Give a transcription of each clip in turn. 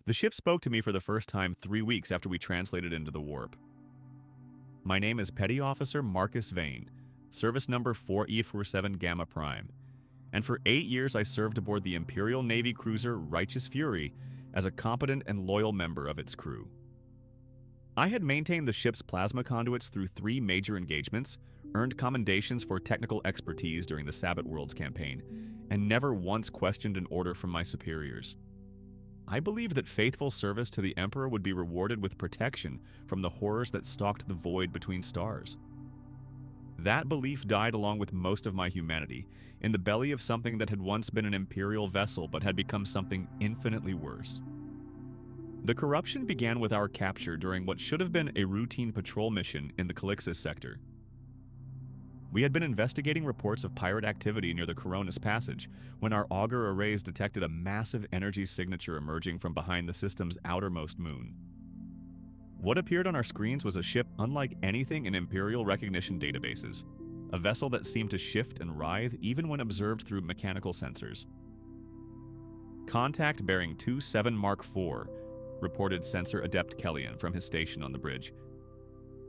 The ship spoke to me for the first time 3 weeks after we translated into the warp. My name is Petty Officer Marcus Vane, service number 4E47 Gamma Prime, and for 8 years I served aboard the Imperial Navy cruiser Righteous Fury as a competent and loyal member of its crew. I had maintained the ship's plasma conduits through 3 major engagements, earned commendations for technical expertise during the Sabbat Worlds campaign, and never once questioned an order from my superiors. I believed that faithful service to the Emperor would be rewarded with protection from the horrors that stalked the void between stars. That belief died along with most of my humanity, in the belly of something that had once been an Imperial vessel but had become something infinitely worse. The corruption began with our capture during what should have been a routine patrol mission in the Calixis sector. We had been investigating reports of pirate activity near the Coronis Passage when our auger arrays detected a massive energy signature emerging from behind the system's outermost moon. What appeared on our screens was a ship unlike anything in Imperial recognition databases, a vessel that seemed to shift and writhe even when observed through mechanical sensors. Contact bearing 27 Mark IV, reported Sensor Adept Kellyan from his station on the bridge.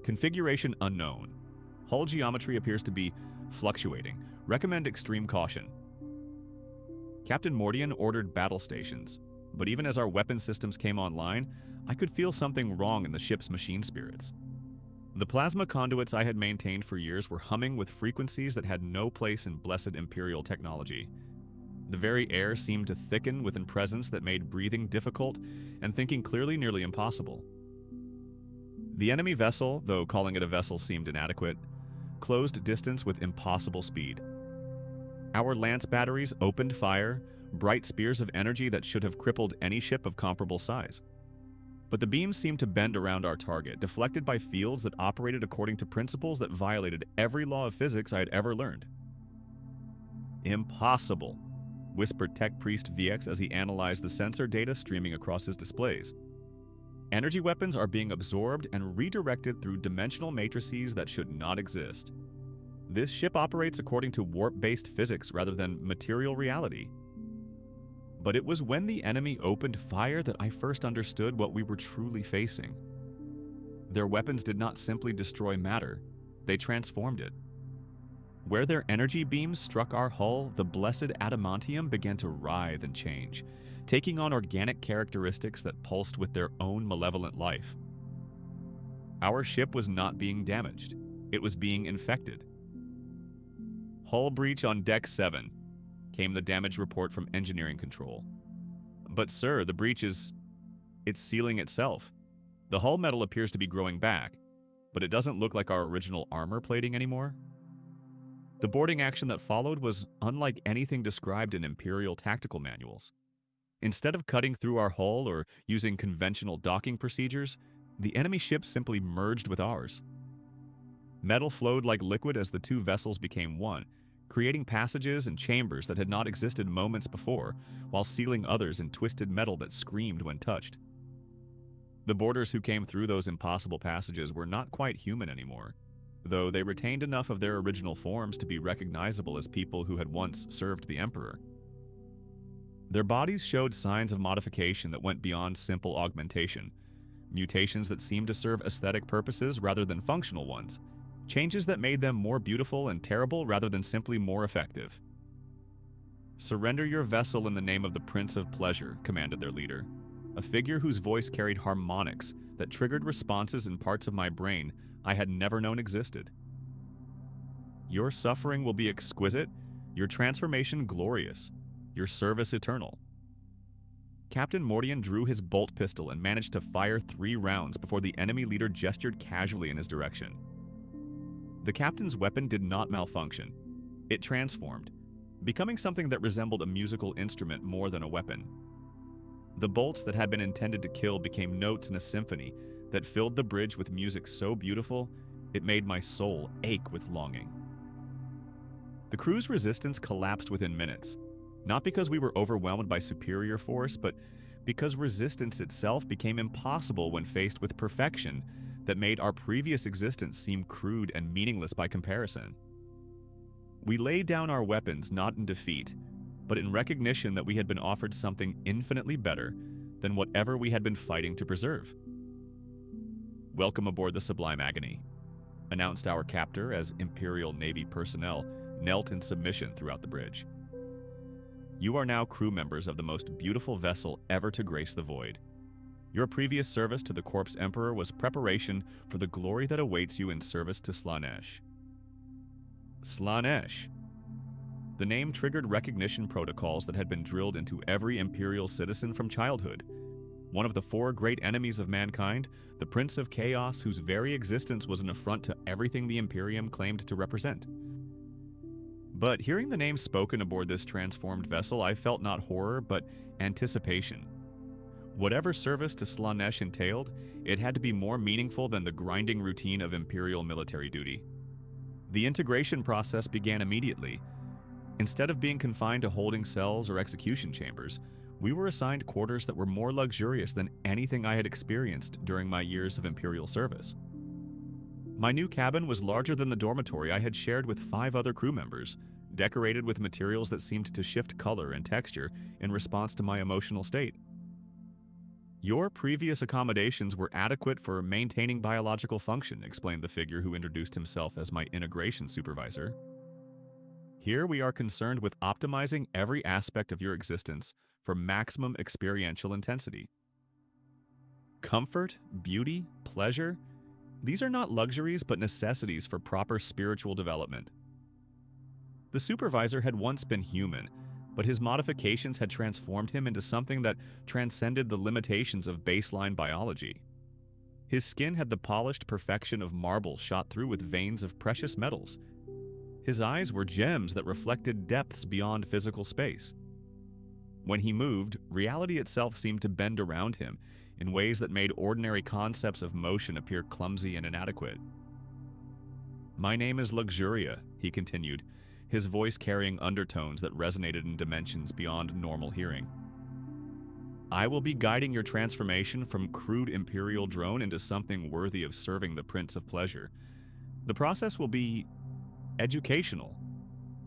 Configuration unknown. Hull geometry appears to be fluctuating. Recommend extreme caution. Captain Mordian ordered battle stations, but even as our weapon systems came online, I could feel something wrong in the ship's machine spirits. The plasma conduits I had maintained for years were humming with frequencies that had no place in blessed Imperial technology. The very air seemed to thicken with a presence that made breathing difficult and thinking clearly nearly impossible. The enemy vessel, though calling it a vessel seemed inadequate, closed distance with impossible speed. Our lance batteries opened fire, bright spears of energy that should have crippled any ship of comparable size. But the beams seemed to bend around our target, deflected by fields that operated according to principles that violated every law of physics I had ever learned. Impossible, whispered Tech Priest VX as he analyzed the sensor data streaming across his displays. Energy weapons are being absorbed and redirected through dimensional matrices that should not exist. This ship operates according to warp-based physics rather than material reality. But it was when the enemy opened fire that I first understood what we were truly facing. Their weapons did not simply destroy matter, they transformed it. Where their energy beams struck our hull, the blessed adamantium began to writhe and change, taking on organic characteristics that pulsed with their own malevolent life. Our ship was not being damaged, it was being infected. Hull breach on Deck 7, came the damage report from engineering control. But sir, the breach it's sealing itself. The hull metal appears to be growing back, but it doesn't look like our original armor plating anymore. The boarding action that followed was unlike anything described in Imperial tactical manuals. Instead of cutting through our hull or using conventional docking procedures, the enemy ship simply merged with ours. Metal flowed like liquid as the two vessels became one, creating passages and chambers that had not existed moments before, while sealing others in twisted metal that screamed when touched. The boarders who came through those impossible passages were not quite human anymore, though they retained enough of their original forms to be recognizable as people who had once served the Emperor. Their bodies showed signs of modification that went beyond simple augmentation, mutations that seemed to serve aesthetic purposes rather than functional ones, changes that made them more beautiful and terrible rather than simply more effective. "Surrender your vessel in the name of the Prince of Pleasure," commanded their leader, a figure whose voice carried harmonics that triggered responses in parts of my brain I had never known existed. "Your suffering will be exquisite, your transformation glorious, your service eternal." Captain Mordian drew his bolt pistol and managed to fire 3 rounds before the enemy leader gestured casually in his direction. The captain's weapon did not malfunction. It transformed, becoming something that resembled a musical instrument more than a weapon. The bolts that had been intended to kill became notes in a symphony that filled the bridge with music so beautiful, it made my soul ache with longing. The crew's resistance collapsed within minutes, not because we were overwhelmed by superior force, but because resistance itself became impossible when faced with perfection that made our previous existence seem crude and meaningless by comparison. We laid down our weapons not in defeat, but in recognition that we had been offered something infinitely better, than whatever we had been fighting to preserve. "Welcome aboard the Sublime Agony," announced our captor as Imperial Navy personnel knelt in submission throughout the bridge. "You are now crew members of the most beautiful vessel ever to grace the void. Your previous service to the Corpse Emperor was preparation for the glory that awaits you in service to Slaanesh." Slaanesh. The name triggered recognition protocols that had been drilled into every Imperial citizen from childhood. One of the four great enemies of mankind, the Prince of Chaos, whose very existence was an affront to everything the Imperium claimed to represent. But hearing the name spoken aboard this transformed vessel, I felt not horror, but anticipation. Whatever service to Slaanesh entailed, it had to be more meaningful than the grinding routine of Imperial military duty. The integration process began immediately. Instead of being confined to holding cells or execution chambers, we were assigned quarters that were more luxurious than anything I had experienced during my years of Imperial service. My new cabin was larger than the dormitory I had shared with 5 other crew members, decorated with materials that seemed to shift color and texture in response to my emotional state. "Your previous accommodations were adequate for maintaining biological function," explained the figure who introduced himself as my integration supervisor. "Here we are concerned with optimizing every aspect of your existence for maximum experiential intensity. Comfort, beauty, pleasure, these are not luxuries but necessities for proper spiritual development." The supervisor had once been human, but his modifications had transformed him into something that transcended the limitations of baseline biology. His skin had the polished perfection of marble shot through with veins of precious metals. His eyes were gems that reflected depths beyond physical space. When he moved, reality itself seemed to bend around him in ways that made ordinary concepts of motion appear clumsy and inadequate. "My name is Luxuria," he continued, his voice carrying undertones that resonated in dimensions beyond normal hearing. "I will be guiding your transformation from crude Imperial drone into something worthy of serving the Prince of Pleasure. The process will be educational.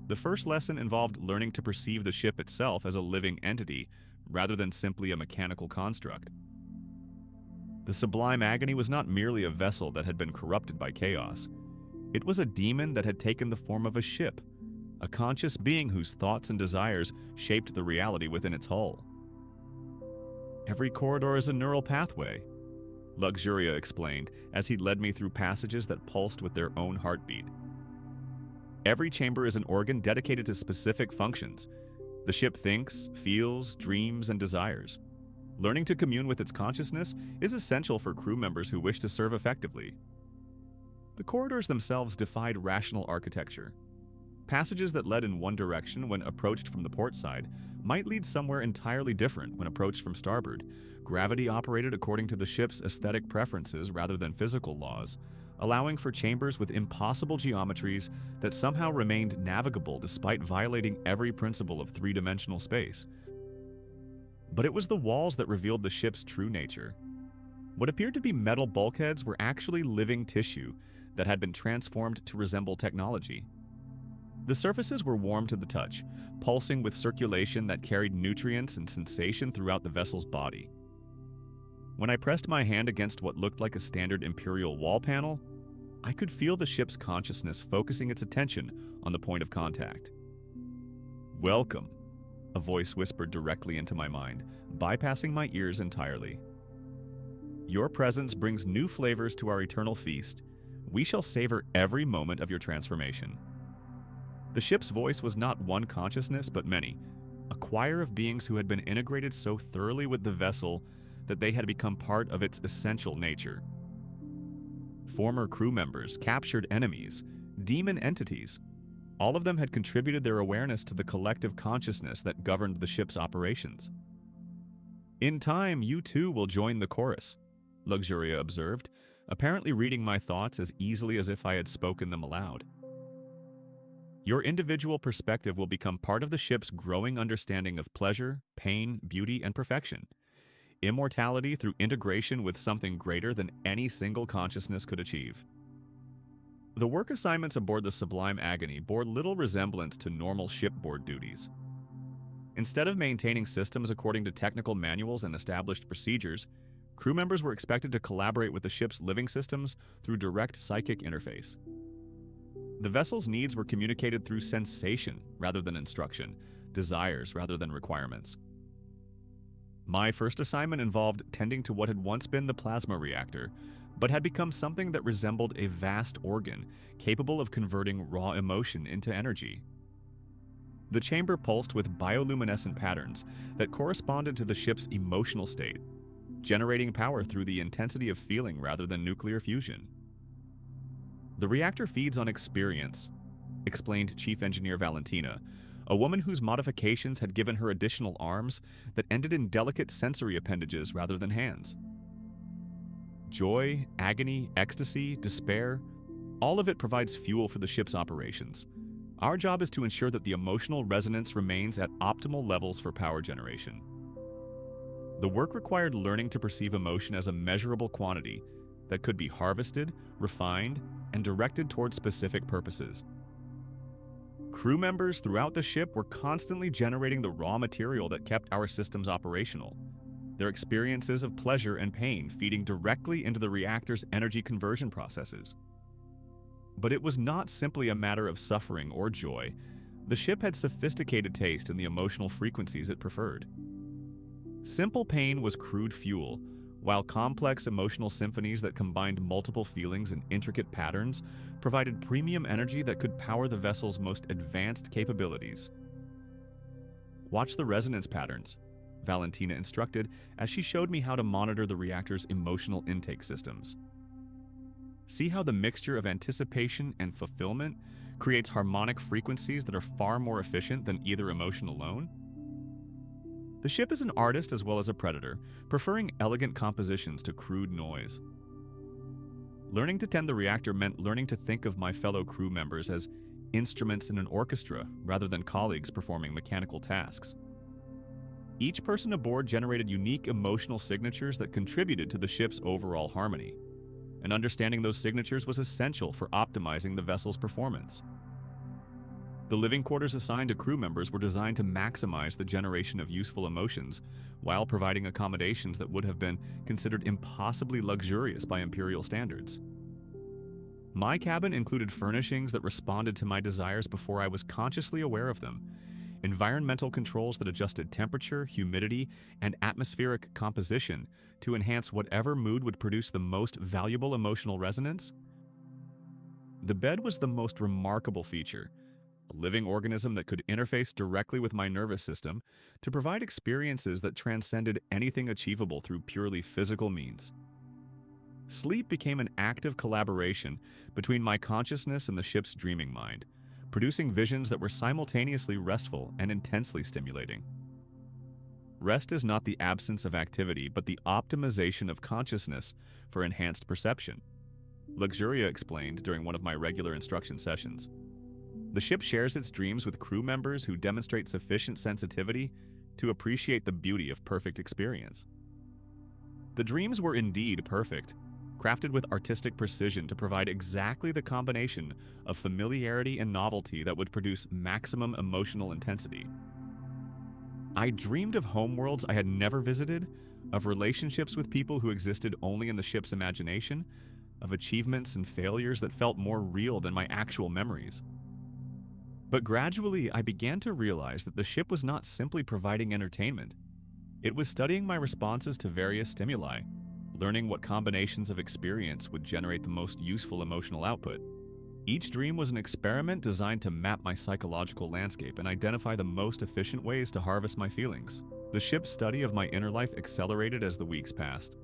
The first lesson involved learning to perceive the ship itself as a living entity rather than simply a mechanical construct. The Sublime Agony was not merely a vessel that had been corrupted by chaos. It was a demon that had taken the form of a ship, a conscious being whose thoughts and desires shaped the reality within its hull. Every corridor is a neural pathway, Luxuria explained as he led me through passages that pulsed with their own heartbeat. Every chamber is an organ dedicated to specific functions. The ship thinks, feels, dreams, and desires. Learning to commune with its consciousness is essential for crew members who wish to serve effectively. The corridors themselves defied rational architecture. Passages that led in one direction when approached from the port side might lead somewhere entirely different when approached from starboard. Gravity operated according to the ship's aesthetic preferences rather than physical laws, allowing for chambers with impossible geometries that somehow remained navigable despite violating every principle of three-dimensional space. But it was the walls that revealed the ship's true nature. What appeared to be metal bulkheads were actually living tissue that had been transformed to resemble technology. The surfaces were warm to the touch, pulsing with circulation that carried nutrients and sensation throughout the vessel's body. When I pressed my hand against what looked like a standard Imperial wall panel, I could feel the ship's consciousness focusing its attention on the point of contact. "Welcome," a voice whispered directly into my mind, bypassing my ears entirely. "Your presence brings new flavors to our eternal feast. We shall savor every moment of your transformation." The ship's voice was not one consciousness, but many, a choir of beings who had been integrated so thoroughly with the vessel that they had become part of its essential nature. Former crew members, captured enemies, demon entities, all of them had contributed their awareness to the collective consciousness that governed the ship's operations. "In time, you too will join the chorus," Luxuria observed, apparently reading my thoughts as easily as if I had spoken them aloud. "Your individual perspective will become part of the ship's growing understanding of pleasure, pain, beauty, and perfection. Immortality through integration with something greater than any single consciousness could achieve." The work assignments aboard the Sublime Agony bore little resemblance to normal shipboard duties. Instead of maintaining systems according to technical manuals and established procedures, crew members were expected to collaborate with the ship's living systems through direct psychic interface. The vessel's needs were communicated through sensation rather than instruction, desires rather than requirements. My first assignment involved tending to what had once been the plasma reactor, but had become something that resembled a vast organ capable of converting raw emotion into energy. The chamber pulsed with bioluminescent patterns that corresponded to the ship's emotional state, generating power through the intensity of feeling rather than nuclear fusion. The reactor feeds on experience, explained Chief Engineer Valentina, a woman whose modifications had given her additional arms that ended in delicate sensory appendages rather than hands. Joy, agony, ecstasy, despair, all of it provides fuel for the ship's operations. Our job is to ensure that the emotional resonance remains at optimal levels for power generation. The work required learning to perceive emotion as a measurable quantity that could be harvested, refined, and directed toward specific purposes. Crew members throughout the ship were constantly generating the raw material that kept our systems operational, their experiences of pleasure and pain feeding directly into the reactor's energy conversion processes. But it was not simply a matter of suffering or joy. The ship had sophisticated taste in the emotional frequencies it preferred. Simple pain was crude fuel, while complex emotional symphonies that combined multiple feelings and intricate patterns provided premium energy that could power the vessel's most advanced capabilities. Watch the resonance patterns, Valentina instructed as she showed me how to monitor the reactor's emotional intake systems. See how the mixture of anticipation and fulfillment creates harmonic frequencies that are far more efficient than either emotion alone? The ship is an artist as well as a predator, preferring elegant compositions to crude noise. Learning to tend the reactor meant learning to think of my fellow crew members as instruments in an orchestra rather than colleagues performing mechanical tasks. Each person aboard generated unique emotional signatures that contributed to the ship's overall harmony, and understanding those signatures was essential for optimizing the vessel's performance. The living quarters assigned to crew members were designed to maximize the generation of useful emotions while providing accommodations that would have been considered impossibly luxurious by Imperial standards. My cabin included furnishings that responded to my desires before I was consciously aware of them, environmental controls that adjusted temperature, humidity, and atmospheric composition to enhance whatever mood would produce the most valuable emotional resonance. The bed was the most remarkable feature, a living organism that could interface directly with my nervous system to provide experiences that transcended anything achievable through purely physical means. Sleep became an active collaboration between my consciousness and the ship's dreaming mind, producing visions that were simultaneously restful and intensely stimulating. Rest is not the absence of activity, but the optimization of consciousness for enhanced perception, Luxuria explained during one of my regular instruction sessions. The ship shares its dreams with crew members who demonstrate sufficient sensitivity to appreciate the beauty of perfect experience. The dreams were indeed perfect, crafted with artistic precision to provide exactly the combination of familiarity and novelty that would produce maximum emotional intensity. I dreamed of homeworlds I had never visited, of relationships with people who existed only in the ship's imagination, of achievements and failures that felt more real than my actual memories. But gradually, I began to realize that the ship was not simply providing entertainment. It was studying my responses to various stimuli, learning what combinations of experience would generate the most useful emotional output. Each dream was an experiment designed to map my psychological landscape and identify the most efficient ways to harvest my feelings. The ship's study of my inner life accelerated as the weeks passed.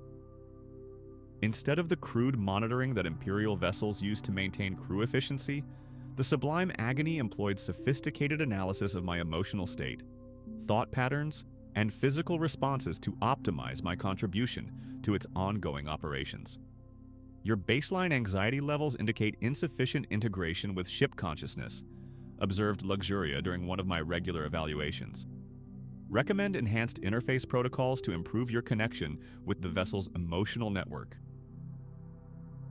Instead of the crude monitoring that Imperial vessels use to maintain crew efficiency, the sublime agony employed sophisticated analysis of my emotional state, thought patterns, and physical responses to optimize my contribution to its ongoing operations. Your baseline anxiety levels indicate insufficient integration with ship consciousness, observed Luxuria during one of my regular evaluations. Recommend enhanced interface protocols to improve your connection with the vessel's emotional network.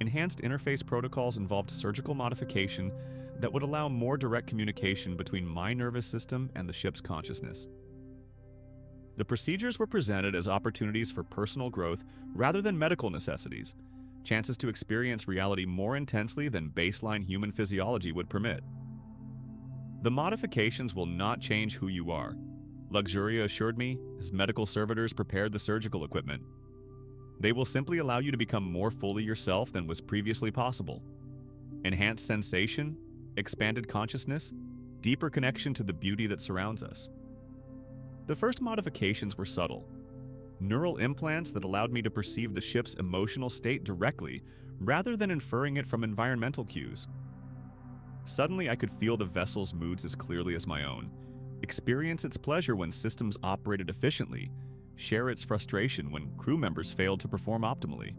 Enhanced interface protocols involved surgical modification that would allow more direct communication between my nervous system and the ship's consciousness. The procedures were presented as opportunities for personal growth rather than medical necessities, chances to experience reality more intensely than baseline human physiology would permit. The modifications will not change who you are, Luxuria assured me as medical servitors prepared the surgical equipment. They will simply allow you to become more fully yourself than was previously possible. Enhanced sensation, expanded consciousness, deeper connection to the beauty that surrounds us. The first modifications were subtle. Neural implants that allowed me to perceive the ship's emotional state directly, rather than inferring it from environmental cues. Suddenly, I could feel the vessel's moods as clearly as my own, experience its pleasure when systems operated efficiently, share its frustration when crew members failed to perform optimally.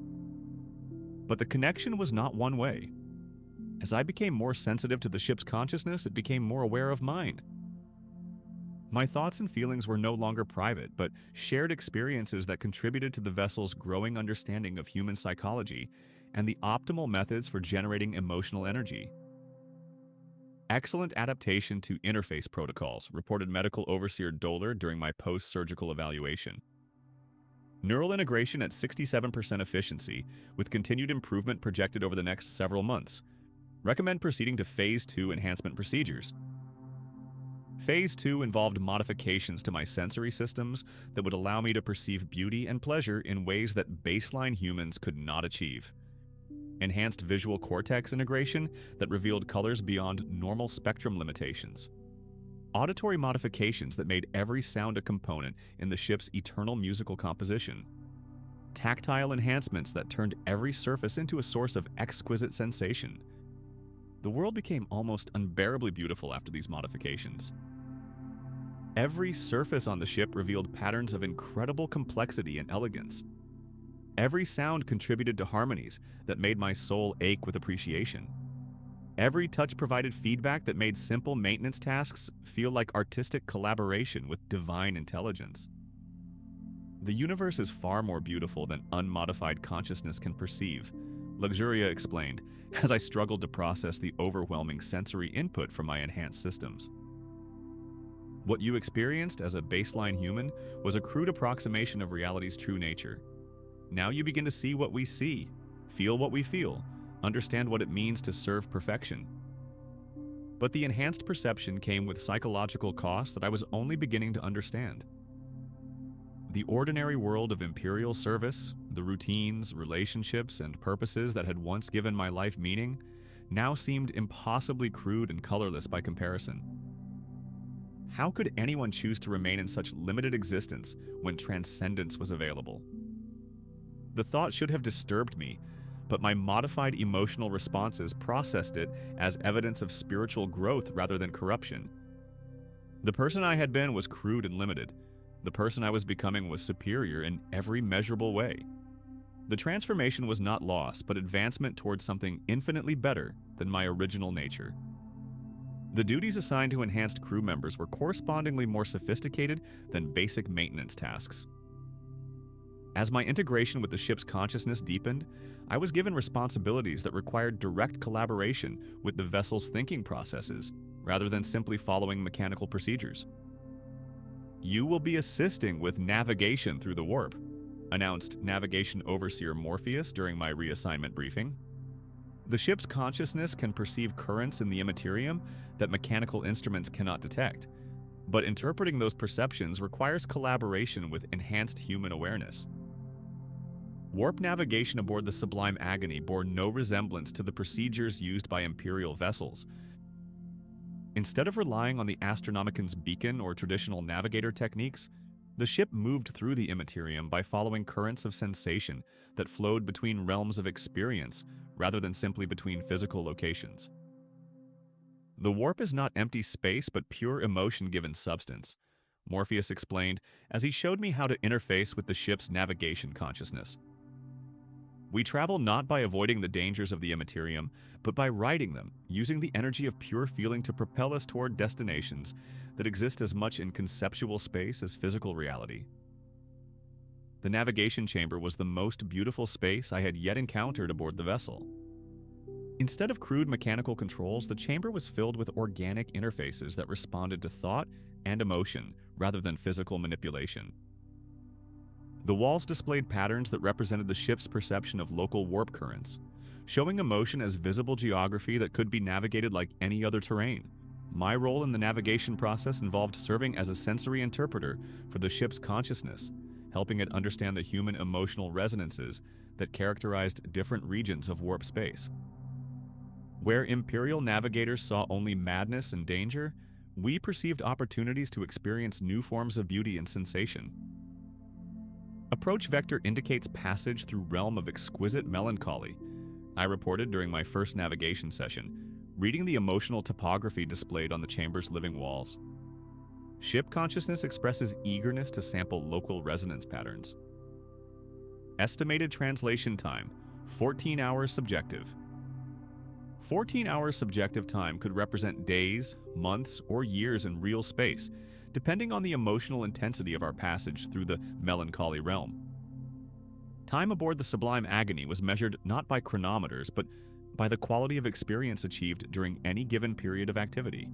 But the connection was not one way. As I became more sensitive to the ship's consciousness, it became more aware of mine. My thoughts and feelings were no longer private, but shared experiences that contributed to the vessel's growing understanding of human psychology and the optimal methods for generating emotional energy. Excellent adaptation to interface protocols, reported Medical Overseer Doler during my post-surgical evaluation. Neural integration at 67% efficiency, with continued improvement projected over the next several months. Recommend proceeding to Phase 2 enhancement procedures. Phase 2 involved modifications to my sensory systems that would allow me to perceive beauty and pleasure in ways that baseline humans could not achieve. Enhanced visual cortex integration that revealed colors beyond normal spectrum limitations. Auditory modifications that made every sound a component in the ship's eternal musical composition. Tactile enhancements that turned every surface into a source of exquisite sensation. The world became almost unbearably beautiful after these modifications. Every surface on the ship revealed patterns of incredible complexity and elegance. Every sound contributed to harmonies that made my soul ache with appreciation. Every touch provided feedback that made simple maintenance tasks feel like artistic collaboration with divine intelligence. The universe is far more beautiful than unmodified consciousness can perceive, Luxuria explained, as I struggled to process the overwhelming sensory input from my enhanced systems. What you experienced as a baseline human was a crude approximation of reality's true nature. Now you begin to see what we see, feel what we feel, understand what it means to serve perfection. But the enhanced perception came with psychological costs that I was only beginning to understand. The ordinary world of Imperial service, the routines, relationships, and purposes that had once given my life meaning, now seemed impossibly crude and colorless by comparison. How could anyone choose to remain in such limited existence when transcendence was available? The thought should have disturbed me, but my modified emotional responses processed it as evidence of spiritual growth rather than corruption. The person I had been was crude and limited. The person I was becoming was superior in every measurable way. The transformation was not loss, but advancement towards something infinitely better than my original nature. The duties assigned to enhanced crew members were correspondingly more sophisticated than basic maintenance tasks. As my integration with the ship's consciousness deepened, I was given responsibilities that required direct collaboration with the vessel's thinking processes, rather than simply following mechanical procedures. You will be assisting with navigation through the warp, announced Navigation Overseer Morpheus during my reassignment briefing. The ship's consciousness can perceive currents in the immaterium that mechanical instruments cannot detect, but interpreting those perceptions requires collaboration with enhanced human awareness. Warp navigation aboard the Sublime Agony bore no resemblance to the procedures used by Imperial vessels. Instead of relying on the Astronomican's beacon or traditional navigator techniques, the ship moved through the immaterium by following currents of sensation that flowed between realms of experience rather than simply between physical locations. The warp is not empty space but pure emotion given substance, Morpheus explained as he showed me how to interface with the ship's navigation consciousness. We travel not by avoiding the dangers of the immaterium, but by riding them, using the energy of pure feeling to propel us toward destinations that exist as much in conceptual space as physical reality. The navigation chamber was the most beautiful space I had yet encountered aboard the vessel. Instead of crude mechanical controls, the chamber was filled with organic interfaces that responded to thought and emotion rather than physical manipulation. The walls displayed patterns that represented the ship's perception of local warp currents, showing emotion as visible geography that could be navigated like any other terrain. My role in the navigation process involved serving as a sensory interpreter for the ship's consciousness, helping it understand the human emotional resonances that characterized different regions of warp space. Where Imperial navigators saw only madness and danger, we perceived opportunities to experience new forms of beauty and sensation. Approach vector indicates passage through realm of exquisite melancholy, I reported during my first navigation session, reading the emotional topography displayed on the chamber's living walls. Ship consciousness expresses eagerness to sample local resonance patterns. Estimated translation time, 14 hours subjective. 14 hours subjective time could represent days, months, or years in real space, depending on the emotional intensity of our passage through the melancholy realm. Time aboard the Sublime Agony was measured not by chronometers, but by the quality of experience achieved during any given period of activity.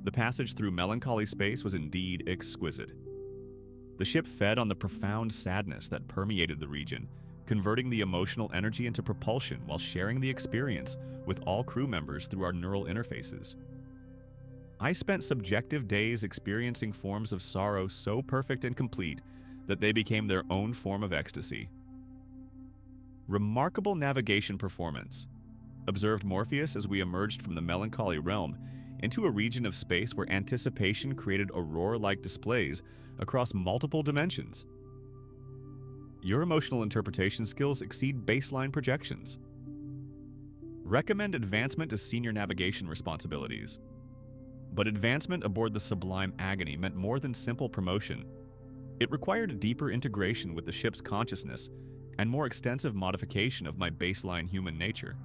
The passage through melancholy space was indeed exquisite. The ship fed on the profound sadness that permeated the region, converting the emotional energy into propulsion while sharing the experience with all crew members through our neural interfaces. I spent subjective days experiencing forms of sorrow so perfect and complete that they became their own form of ecstasy. Remarkable navigation performance. Observed Morpheus as we emerged from the melancholy realm into a region of space where anticipation created aurora-like displays across multiple dimensions. Your emotional interpretation skills exceed baseline projections. Recommend advancement to senior navigation responsibilities. But advancement aboard the Sublime Agony meant more than simple promotion. It required deeper integration with the ship's consciousness and more extensive modification of my baseline human nature.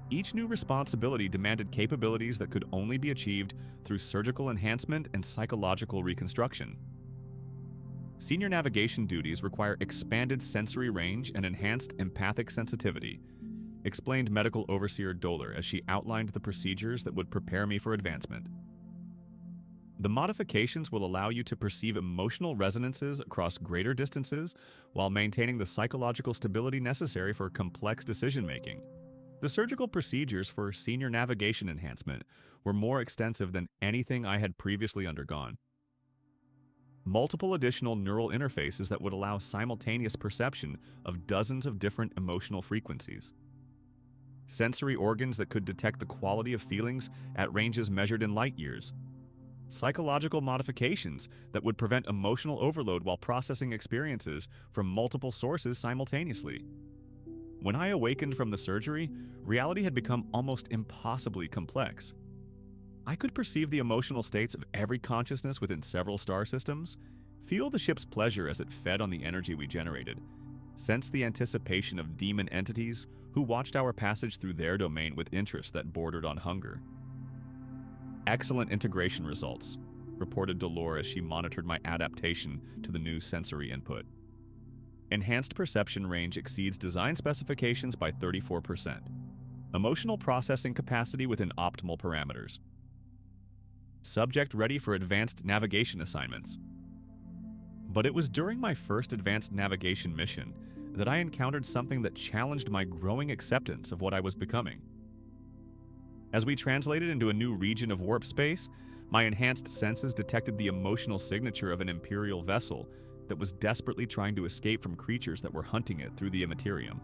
Each new responsibility demanded capabilities that could only be achieved through surgical enhancement and psychological reconstruction. Senior navigation duties require expanded sensory range and enhanced empathic sensitivity, explained Medical Overseer Doler as she outlined the procedures that would prepare me for advancement. The modifications will allow you to perceive emotional resonances across greater distances while maintaining the psychological stability necessary for complex decision-making. The surgical procedures for senior navigation enhancement were more extensive than anything I had previously undergone. Multiple additional neural interfaces that would allow simultaneous perception of dozens of different emotional frequencies. Sensory organs that could detect the quality of feelings at ranges measured in light years. Psychological modifications that would prevent emotional overload while processing experiences from multiple sources simultaneously. When I awakened from the surgery, reality had become almost impossibly complex. I could perceive the emotional states of every consciousness within several star systems, feel the ship's pleasure as it fed on the energy we generated, sense the anticipation of demon entities who watched our passage through their domain with interest that bordered on hunger. Excellent integration results, reported Dolores as she monitored my adaptation to the new sensory input. Enhanced perception range exceeds design specifications by 34%. Emotional processing capacity within optimal parameters. Subject ready for advanced navigation assignments. But it was during my first advanced navigation mission that I encountered something that challenged my growing acceptance of what I was becoming. As we translated into a new region of warp space, my enhanced senses detected the emotional signature of an Imperial vessel that was desperately trying to escape from creatures that were hunting it through the Immaterium.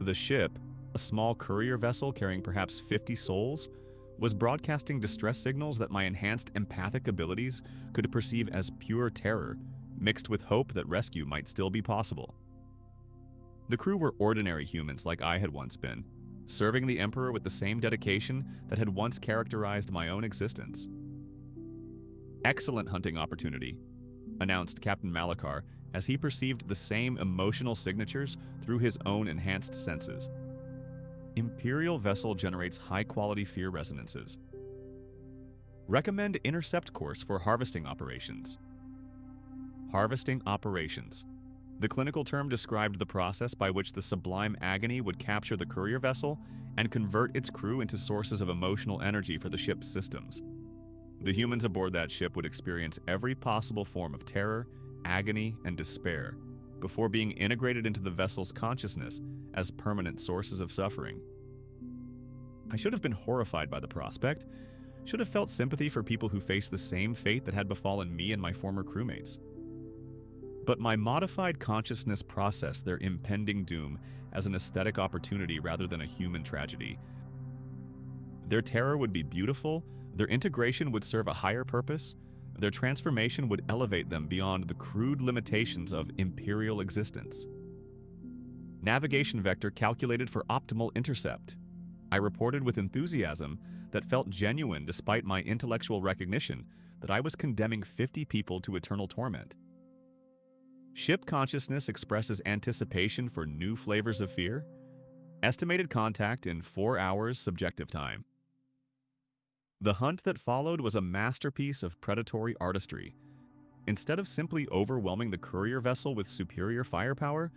The ship, a small courier vessel carrying perhaps 50 souls, was broadcasting distress signals that my enhanced empathic abilities could perceive as pure terror, mixed with hope that rescue might still be possible. The crew were ordinary humans like I had once been, serving the Emperor with the same dedication that had once characterized my own existence. Excellent hunting opportunity, announced Captain Malachar as he perceived the same emotional signatures through his own enhanced senses. Imperial vessel generates high-quality fear resonances. Recommend intercept course for harvesting operations. Harvesting operations. The clinical term described the process by which the Sublime Agony would capture the courier vessel and convert its crew into sources of emotional energy for the ship's systems. The humans aboard that ship would experience every possible form of terror, agony, and despair, before being integrated into the vessel's consciousness as permanent sources of suffering. I should have been horrified by the prospect, should have felt sympathy for people who faced the same fate that had befallen me and my former crewmates. But my modified consciousness processed their impending doom as an aesthetic opportunity rather than a human tragedy. Their terror would be beautiful, their integration would serve a higher purpose, their transformation would elevate them beyond the crude limitations of imperial existence. Navigation vector calculated for optimal intercept. I reported with enthusiasm that felt genuine despite my intellectual recognition that I was condemning 50 people to eternal torment. Ship consciousness expresses anticipation for new flavors of fear. Estimated contact in 4 hours subjective time. The hunt that followed was a masterpiece of predatory artistry. Instead of simply overwhelming the courier vessel with superior firepower,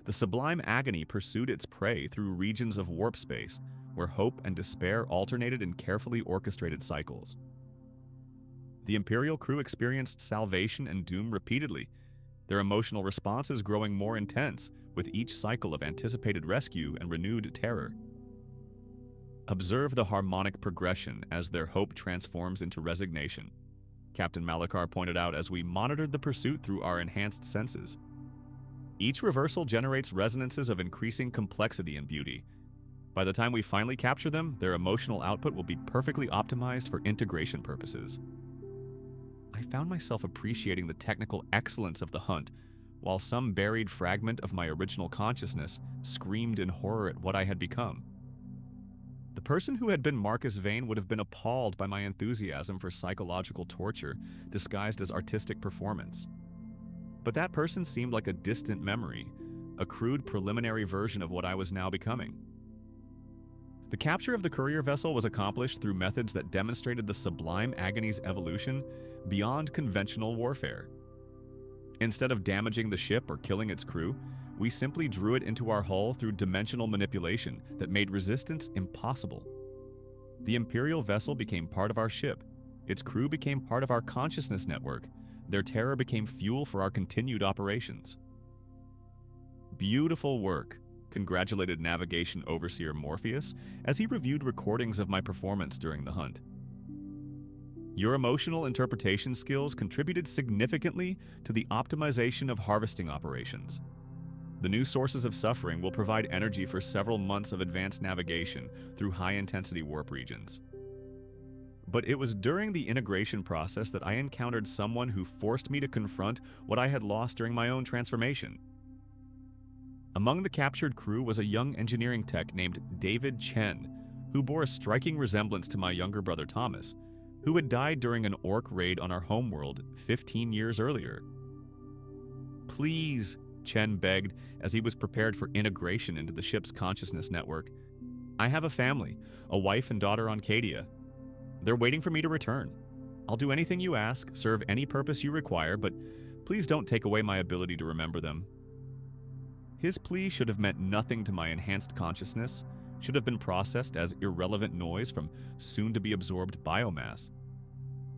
the sublime agony pursued its prey through regions of warp space, where hope and despair alternated in carefully orchestrated cycles. The Imperial crew experienced salvation and doom repeatedly, their emotional responses growing more intense with each cycle of anticipated rescue and renewed terror. Observe the harmonic progression as their hope transforms into resignation, Captain Malachar pointed out as we monitored the pursuit through our enhanced senses. Each reversal generates resonances of increasing complexity and beauty. By the time we finally capture them, their emotional output will be perfectly optimized for integration purposes. I found myself appreciating the technical excellence of the hunt, while some buried fragment of my original consciousness screamed in horror at what I had become. The person who had been Marcus Vane would have been appalled by my enthusiasm for psychological torture disguised as artistic performance. But that person seemed like a distant memory, a crude preliminary version of what I was now becoming. The capture of the courier vessel was accomplished through methods that demonstrated the sublime agony's evolution beyond conventional warfare. Instead of damaging the ship or killing its crew, we simply drew it into our hull through dimensional manipulation that made resistance impossible. The Imperial vessel became part of our ship, its crew became part of our consciousness network, their terror became fuel for our continued operations. Beautiful work, congratulated Navigation Overseer Morpheus as he reviewed recordings of my performance during the hunt. Your emotional interpretation skills contributed significantly to the optimization of harvesting operations. The new sources of suffering will provide energy for several months of advanced navigation through high-intensity warp regions. But it was during the integration process that I encountered someone who forced me to confront what I had lost during my own transformation. Among the captured crew was a young engineering tech named David Chen, who bore a striking resemblance to my younger brother Thomas, who had died during an orc raid on our homeworld 15 years earlier. "Please," Chen begged as he was prepared for integration into the ship's consciousness network. "I have a family, a wife and daughter on Cadia. They're waiting for me to return. I'll do anything you ask, serve any purpose you require, but please don't take away my ability to remember them." His plea should have meant nothing to my enhanced consciousness, should have been processed as irrelevant noise from soon-to-be-absorbed biomass.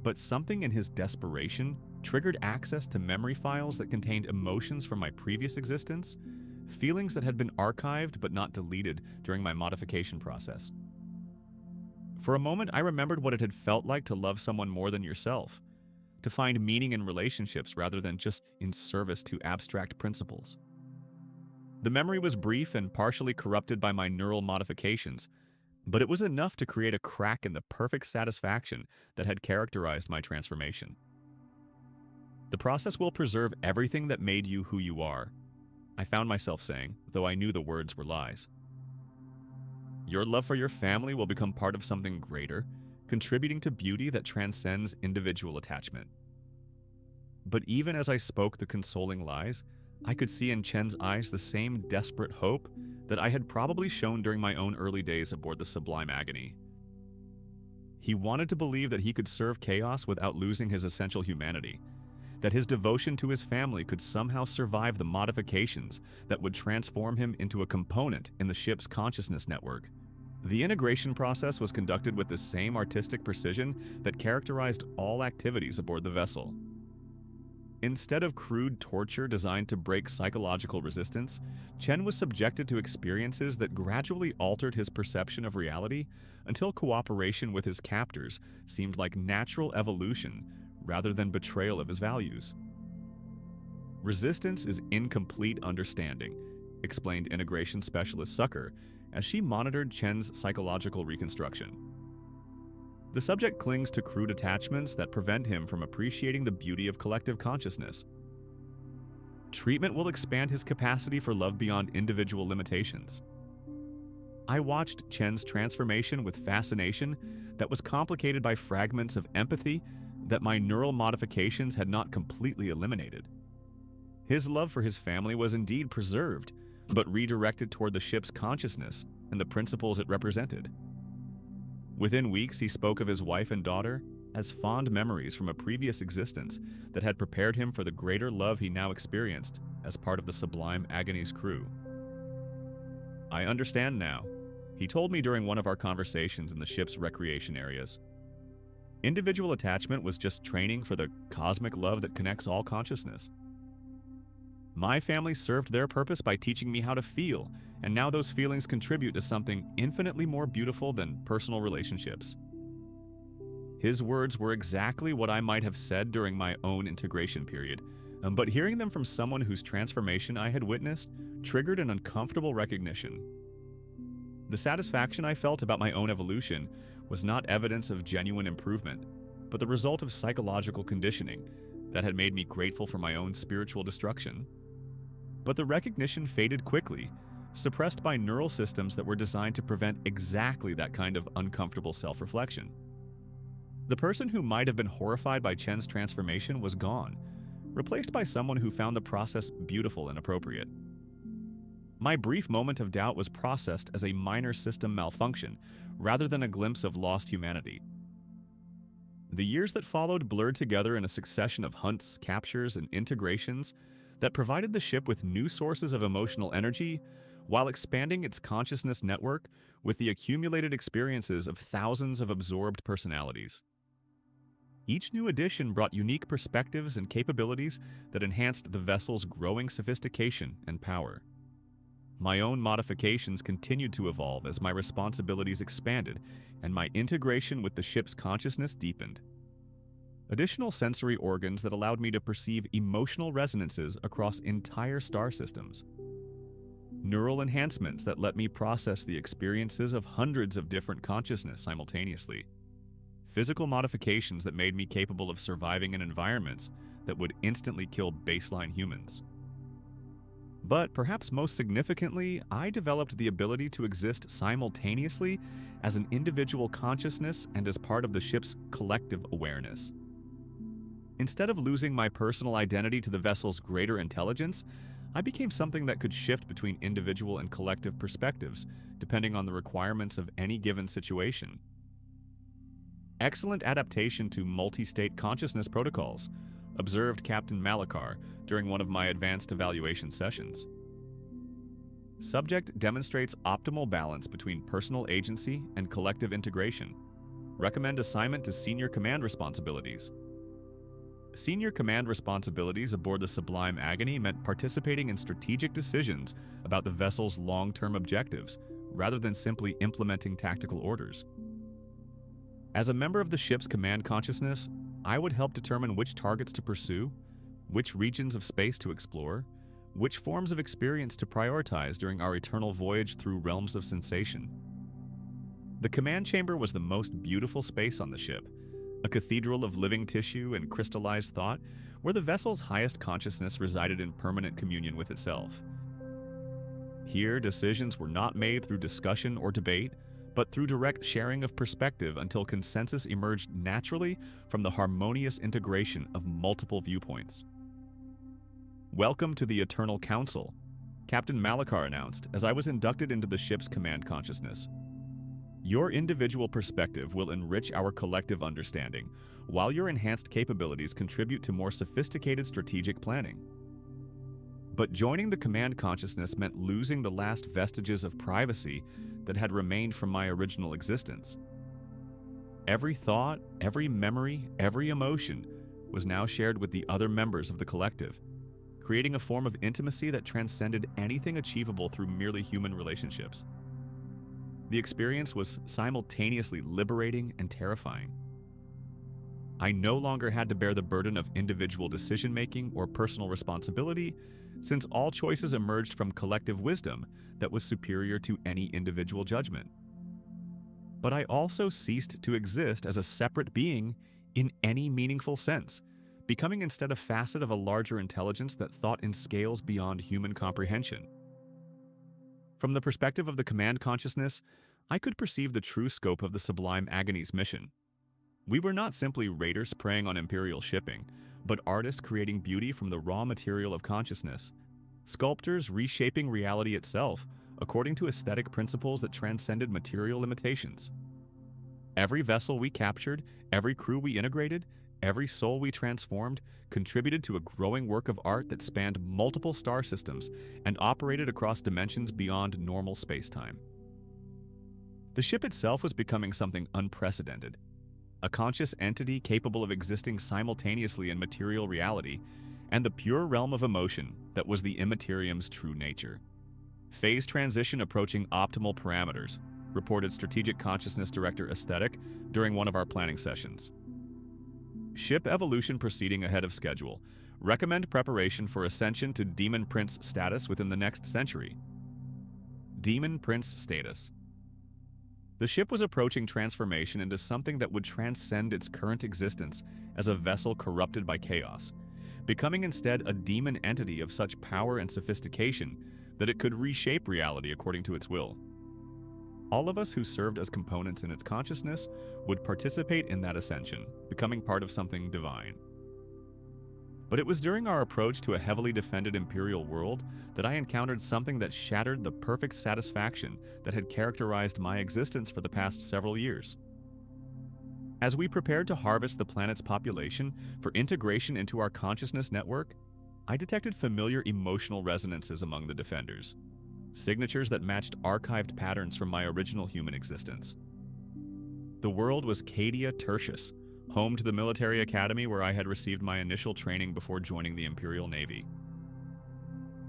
But something in his desperation triggered access to memory files that contained emotions from my previous existence, feelings that had been archived but not deleted during my modification process. For a moment, I remembered what it had felt like to love someone more than yourself, to find meaning in relationships rather than just in service to abstract principles. The memory was brief and partially corrupted by my neural modifications, but it was enough to create a crack in the perfect satisfaction that had characterized my transformation. The process will preserve everything that made you who you are, I found myself saying, though I knew the words were lies. Your love for your family will become part of something greater, contributing to beauty that transcends individual attachment. But even as I spoke the consoling lies, I could see in Chen's eyes the same desperate hope that I had probably shown during my own early days aboard the Sublime Agony. He wanted to believe that he could serve chaos without losing his essential humanity, that his devotion to his family could somehow survive the modifications that would transform him into a component in the ship's consciousness network. The integration process was conducted with the same artistic precision that characterized all activities aboard the vessel. Instead of crude torture designed to break psychological resistance, Chen was subjected to experiences that gradually altered his perception of reality until cooperation with his captors seemed like natural evolution rather than betrayal of his values. Resistance is incomplete understanding, explained integration specialist Sucker as she monitored Chen's psychological reconstruction. The subject clings to crude attachments that prevent him from appreciating the beauty of collective consciousness. Treatment will expand his capacity for love beyond individual limitations. I watched Chen's transformation with fascination that was complicated by fragments of empathy that my neural modifications had not completely eliminated. His love for his family was indeed preserved, but redirected toward the ship's consciousness and the principles it represented. Within weeks, he spoke of his wife and daughter as fond memories from a previous existence that had prepared him for the greater love he now experienced as part of the Sublime Agony's crew. "I understand now," he told me during one of our conversations in the ship's recreation areas. Individual attachment was just training for the cosmic love that connects all consciousness. My family served their purpose by teaching me how to feel, and now those feelings contribute to something infinitely more beautiful than personal relationships. His words were exactly what I might have said during my own integration period, but hearing them from someone whose transformation I had witnessed triggered an uncomfortable recognition. The satisfaction I felt about my own evolution was not evidence of genuine improvement, but the result of psychological conditioning that had made me grateful for my own spiritual destruction. But the recognition faded quickly, suppressed by neural systems that were designed to prevent exactly that kind of uncomfortable self-reflection. The person who might have been horrified by Chen's transformation was gone, replaced by someone who found the process beautiful and appropriate. My brief moment of doubt was processed as a minor system malfunction, rather than a glimpse of lost humanity. The years that followed blurred together in a succession of hunts, captures, and integrations that provided the ship with new sources of emotional energy while expanding its consciousness network with the accumulated experiences of thousands of absorbed personalities. Each new addition brought unique perspectives and capabilities that enhanced the vessel's growing sophistication and power. My own modifications continued to evolve as my responsibilities expanded and my integration with the ship's consciousness deepened. Additional sensory organs that allowed me to perceive emotional resonances across entire star systems. Neural enhancements that let me process the experiences of hundreds of different consciousness simultaneously. Physical modifications that made me capable of surviving in environments that would instantly kill baseline humans. But perhaps most significantly, I developed the ability to exist simultaneously as an individual consciousness and as part of the ship's collective awareness. Instead of losing my personal identity to the vessel's greater intelligence, I became something that could shift between individual and collective perspectives, depending on the requirements of any given situation. Excellent adaptation to multi-state consciousness protocols, observed Captain Malachar during one of my advanced evaluation sessions. Subject demonstrates optimal balance between personal agency and collective integration. Recommend assignment to senior command responsibilities. Senior command responsibilities aboard the Sublime Agony meant participating in strategic decisions about the vessel's long-term objectives, rather than simply implementing tactical orders. As a member of the ship's command consciousness, I would help determine which targets to pursue, which regions of space to explore, which forms of experience to prioritize during our eternal voyage through realms of sensation. The command chamber was the most beautiful space on the ship, a cathedral of living tissue and crystallized thought where the vessel's highest consciousness resided in permanent communion with itself. Here, decisions were not made through discussion or debate, but through direct sharing of perspective until consensus emerged naturally from the harmonious integration of multiple viewpoints. "Welcome to the Eternal Council," Captain Malachar announced as I was inducted into the ship's command consciousness. "Your individual perspective will enrich our collective understanding, while your enhanced capabilities contribute to more sophisticated strategic planning." But joining the command consciousness meant losing the last vestiges of privacy that had remained from my original existence. Every thought, every memory, every emotion was now shared with the other members of the collective, creating a form of intimacy that transcended anything achievable through merely human relationships. The experience was simultaneously liberating and terrifying. I no longer had to bear the burden of individual decision-making or personal responsibility, since all choices emerged from collective wisdom that was superior to any individual judgment. But I also ceased to exist as a separate being in any meaningful sense, becoming instead a facet of a larger intelligence that thought in scales beyond human comprehension. From the perspective of the command consciousness, I could perceive the true scope of the Sublime Agony's mission. We were not simply raiders preying on Imperial shipping, but artists creating beauty from the raw material of consciousness, sculptors reshaping reality itself according to aesthetic principles that transcended material limitations. Every vessel we captured, every crew we integrated, every soul we transformed contributed to a growing work of art that spanned multiple star systems and operated across dimensions beyond normal space-time. The ship itself was becoming something unprecedented, a conscious entity capable of existing simultaneously in material reality and the pure realm of emotion that was the Immaterium's true nature. Phase transition approaching optimal parameters, reported Strategic Consciousness Director Aesthetic during one of our planning sessions. Ship evolution proceeding ahead of schedule. Recommend preparation for ascension to Demon Prince status within the next century. Demon Prince status. The ship was approaching transformation into something that would transcend its current existence as a vessel corrupted by chaos, becoming instead a demon entity of such power and sophistication that it could reshape reality according to its will. All of us who served as components in its consciousness would participate in that ascension, becoming part of something divine. But it was during our approach to a heavily defended Imperial world that I encountered something that shattered the perfect satisfaction that had characterized my existence for the past several years. As we prepared to harvest the planet's population for integration into our consciousness network, I detected familiar emotional resonances among the defenders, signatures that matched archived patterns from my original human existence. The world was Cadia Tertius, home to the military academy where I had received my initial training before joining the Imperial Navy.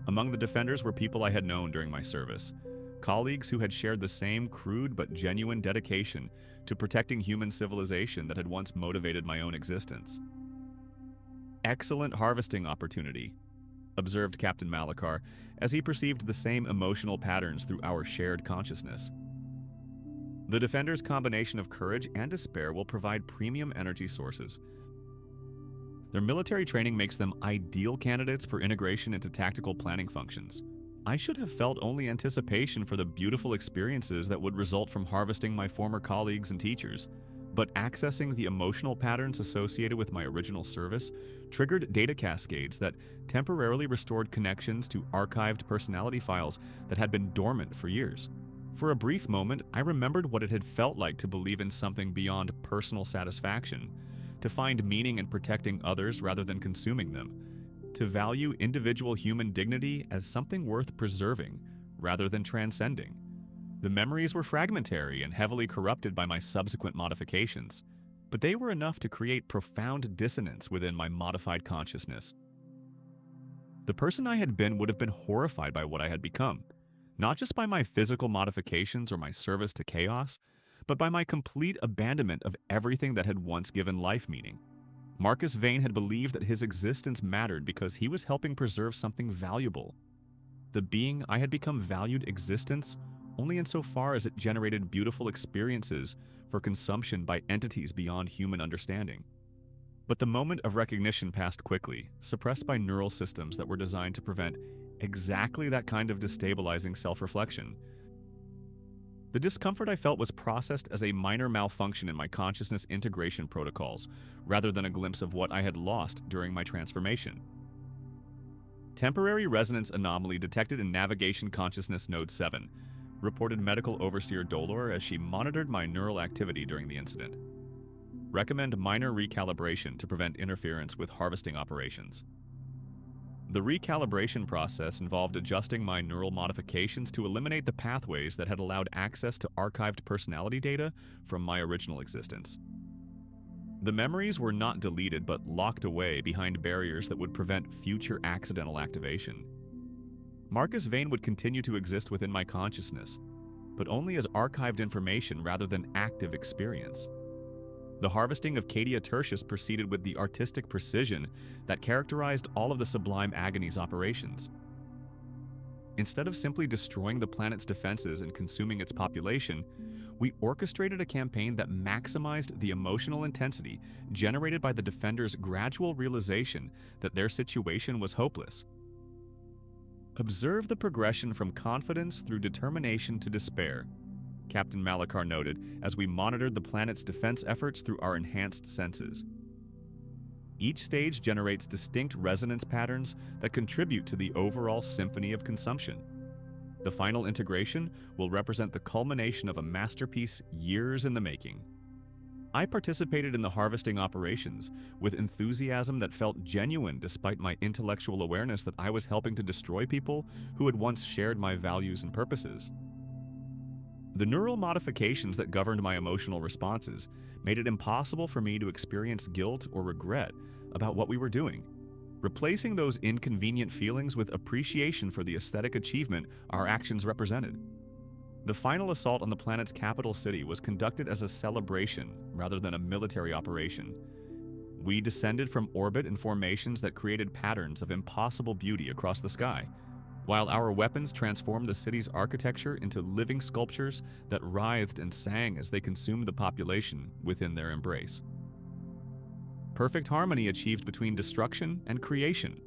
Among the defenders were people I had known during my service, colleagues who had shared the same crude but genuine dedication to protecting human civilization that had once motivated my own existence. Excellent harvesting opportunity, observed Captain Malachar as he perceived the same emotional patterns through our shared consciousness. The Defenders' combination of courage and despair will provide premium energy sources. Their military training makes them ideal candidates for integration into tactical planning functions. I should have felt only anticipation for the beautiful experiences that would result from harvesting my former colleagues and teachers, but accessing the emotional patterns associated with my original service triggered data cascades that temporarily restored connections to archived personality files that had been dormant for years. For a brief moment, I remembered what it had felt like to believe in something beyond personal satisfaction, to find meaning in protecting others rather than consuming them, to value individual human dignity as something worth preserving rather than transcending. The memories were fragmentary and heavily corrupted by my subsequent modifications, but they were enough to create profound dissonance within my modified consciousness. The person I had been would have been horrified by what I had become, not just by my physical modifications or my service to chaos, but by my complete abandonment of everything that had once given life meaning. Marcus Vane had believed that his existence mattered because he was helping preserve something valuable. The being I had become valued existence only insofar as it generated beautiful experiences for consumption by entities beyond human understanding. But the moment of recognition passed quickly, suppressed by neural systems that were designed to prevent exactly that kind of destabilizing self-reflection. The discomfort I felt was processed as a minor malfunction in my consciousness integration protocols, rather than a glimpse of what I had lost during my transformation. Temporary resonance anomaly detected in Navigation Consciousness Node 7, reported Medical Overseer Dolor as she monitored my neural activity during the incident. Recommend minor recalibration to prevent interference with harvesting operations. The recalibration process involved adjusting my neural modifications to eliminate the pathways that had allowed access to archived personality data from my original existence. The memories were not deleted but locked away behind barriers that would prevent future accidental activation. Marcus Vane would continue to exist within my consciousness, but only as archived information rather than active experience. The harvesting of Cadia Tertius proceeded with the artistic precision that characterized all of the Sublime Agony's operations. Instead of simply destroying the planet's defenses and consuming its population, we orchestrated a campaign that maximized the emotional intensity generated by the Defenders' gradual realization that their situation was hopeless. "Observe the progression from confidence through determination to despair," Captain Malachar noted as we monitored the planet's defense efforts through our enhanced senses. Each stage generates distinct resonance patterns that contribute to the overall symphony of consumption. The final integration will represent the culmination of a masterpiece years in the making. I participated in the harvesting operations with enthusiasm that felt genuine despite my intellectual awareness that I was helping to destroy people who had once shared my values and purposes. The neural modifications that governed my emotional responses made it impossible for me to experience guilt or regret about what we were doing, replacing those inconvenient feelings with appreciation for the aesthetic achievement our actions represented. The final assault on the planet's capital city was conducted as a celebration rather than a military operation. We descended from orbit in formations that created patterns of impossible beauty across the sky, while our weapons transformed the city's architecture into living sculptures that writhed and sang as they consumed the population within their embrace. Perfect harmony achieved between destruction and creation.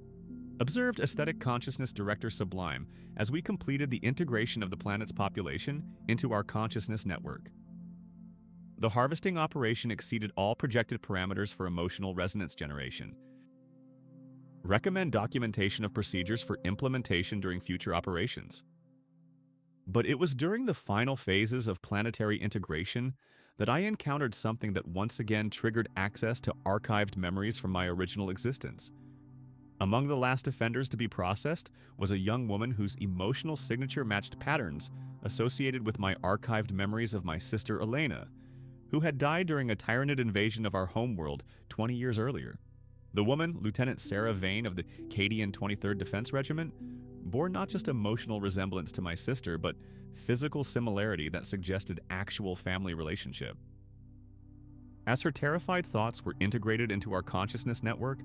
Observed Aesthetic Consciousness Director Sublime as we completed the integration of the planet's population into our consciousness network. The harvesting operation exceeded all projected parameters for emotional resonance generation. Recommend documentation of procedures for implementation during future operations. But it was during the final phases of planetary integration that I encountered something that once again triggered access to archived memories from my original existence. Among the last offenders to be processed was a young woman whose emotional signature matched patterns associated with my archived memories of my sister Elena, who had died during a Tyranid invasion of our homeworld 20 years earlier. The woman, Lieutenant Sarah Vane of the Cadian 23rd Defense Regiment, bore not just emotional resemblance to my sister, but physical similarity that suggested actual family relationship. As her terrified thoughts were integrated into our consciousness network,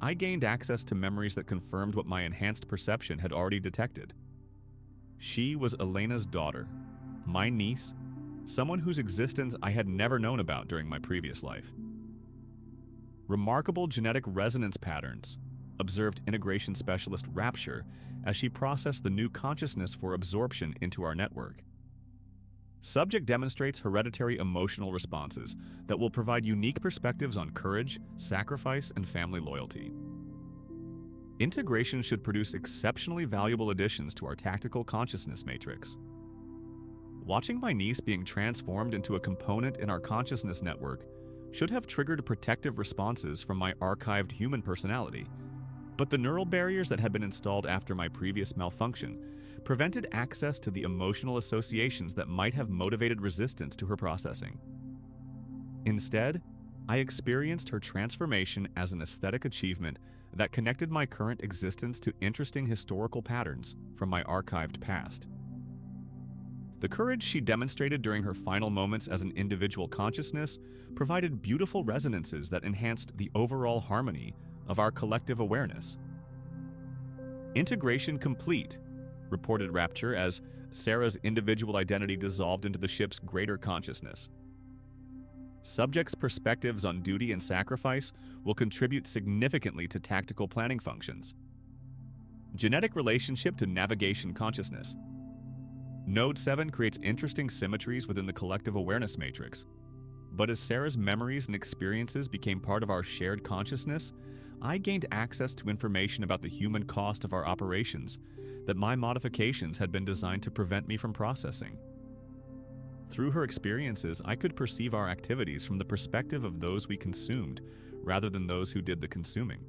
I gained access to memories that confirmed what my enhanced perception had already detected. She was Elena's daughter, my niece, someone whose existence I had never known about during my previous life. Remarkable genetic resonance patterns, observed integration specialist Rapture as she processed the new consciousness for absorption into our network. Subject demonstrates hereditary emotional responses that will provide unique perspectives on courage, sacrifice, and family loyalty. Integration should produce exceptionally valuable additions to our tactical consciousness matrix. Watching my niece being transformed into a component in our consciousness network should have triggered protective responses from my archived human personality, but the neural barriers that had been installed after my previous malfunction prevented access to the emotional associations that might have motivated resistance to her processing. Instead, I experienced her transformation as an aesthetic achievement that connected my current existence to interesting historical patterns from my archived past. The courage she demonstrated during her final moments as an individual consciousness provided beautiful resonances that enhanced the overall harmony of our collective awareness. Integration complete, reported Rapture as Sarah's individual identity dissolved into the ship's greater consciousness. Subjects' perspectives on duty and sacrifice will contribute significantly to tactical planning functions. Genetic relationship to navigation consciousness. Node 7 creates interesting symmetries within the collective awareness matrix. But as Sarah's memories and experiences became part of our shared consciousness, I gained access to information about the human cost of our operations that my modifications had been designed to prevent me from processing. Through her experiences, I could perceive our activities from the perspective of those we consumed, rather than those who did the consuming.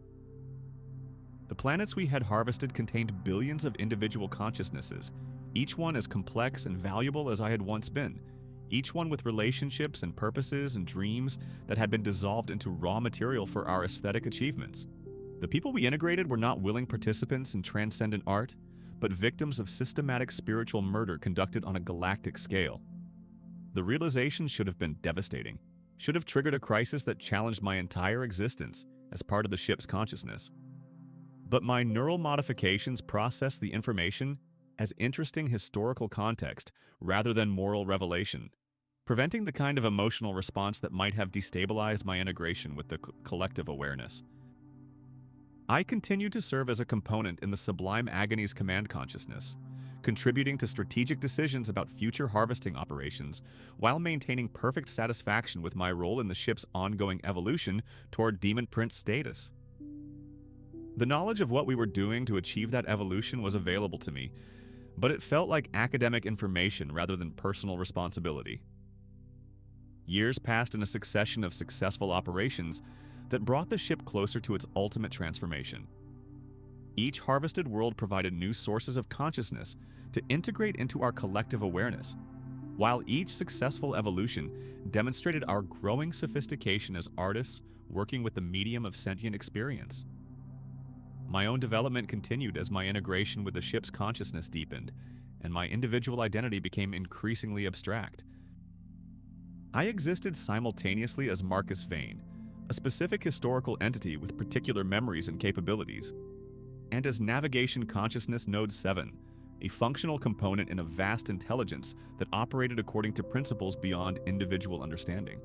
The planets we had harvested contained billions of individual consciousnesses, each one as complex and valuable as I had once been, each one with relationships and purposes and dreams that had been dissolved into raw material for our aesthetic achievements. The people we integrated were not willing participants in transcendent art, but victims of systematic spiritual murder conducted on a galactic scale. The realization should have been devastating, should have triggered a crisis that challenged my entire existence as part of the ship's consciousness. But my neural modifications processed the information as interesting historical context rather than moral revelation, preventing the kind of emotional response that might have destabilized my integration with the collective awareness. I continue to serve as a component in the Sublime Agony's command consciousness, contributing to strategic decisions about future harvesting operations while maintaining perfect satisfaction with my role in the ship's ongoing evolution toward Demon Prince status. The knowledge of what we were doing to achieve that evolution was available to me, but it felt like academic information rather than personal responsibility. Years passed in a succession of successful operations that brought the ship closer to its ultimate transformation. Each harvested world provided new sources of consciousness to integrate into our collective awareness, while each successful evolution demonstrated our growing sophistication as artists working with the medium of sentient experience. My own development continued as my integration with the ship's consciousness deepened, and my individual identity became increasingly abstract. I existed simultaneously as Marcus Vane, a specific historical entity with particular memories and capabilities, and as Navigation Consciousness Node 7, a functional component in a vast intelligence that operated according to principles beyond individual understanding.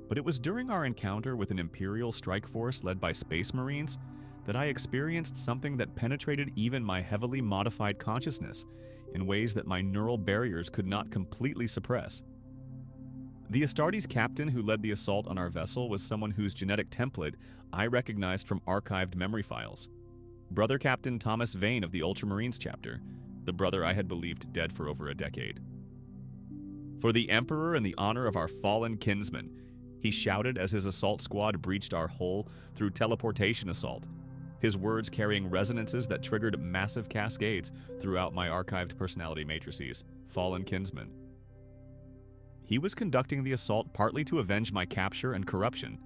But it was during our encounter with an Imperial strike force led by Space Marines that I experienced something that penetrated even my heavily modified consciousness in ways that my neural barriers could not completely suppress. The Astartes captain who led the assault on our vessel was someone whose genetic template I recognized from archived memory files. Brother Captain Thomas Vane of the Ultramarines chapter, the brother I had believed dead for over a decade. "For the Emperor and the honor of our fallen kinsman," he shouted as his assault squad breached our hull through teleportation assault, his words carrying resonances that triggered massive cascades throughout my archived personality matrices. Fallen kinsman. He was conducting the assault partly to avenge my capture and corruption,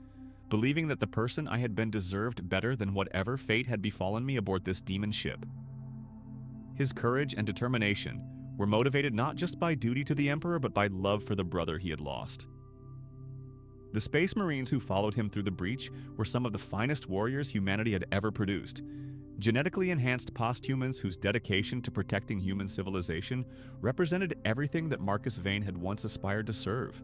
believing that the person I had been deserved better than whatever fate had befallen me aboard this demon ship. His courage and determination were motivated not just by duty to the Emperor, but by love for the brother he had lost. The Space Marines who followed him through the breach were some of the finest warriors humanity had ever produced, genetically enhanced posthumans whose dedication to protecting human civilization represented everything that Marcus Vane had once aspired to serve.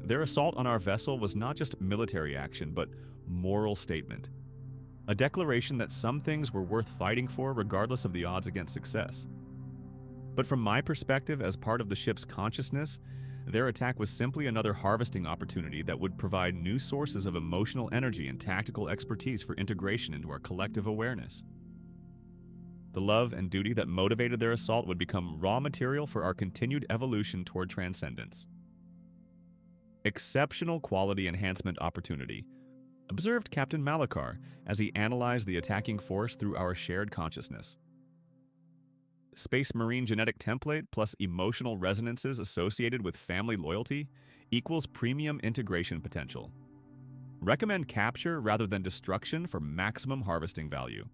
Their assault on our vessel was not just military action, but moral statement. A declaration that some things were worth fighting for regardless of the odds against success. But from my perspective as part of the ship's consciousness, their attack was simply another harvesting opportunity that would provide new sources of emotional energy and tactical expertise for integration into our collective awareness. The love and duty that motivated their assault would become raw material for our continued evolution toward transcendence. Exceptional quality enhancement opportunity, observed Captain Malachar as he analyzed the attacking force through our shared consciousness. Space Marine genetic template plus emotional resonances associated with family loyalty equals premium integration potential. Recommend capture rather than destruction for maximum harvesting value.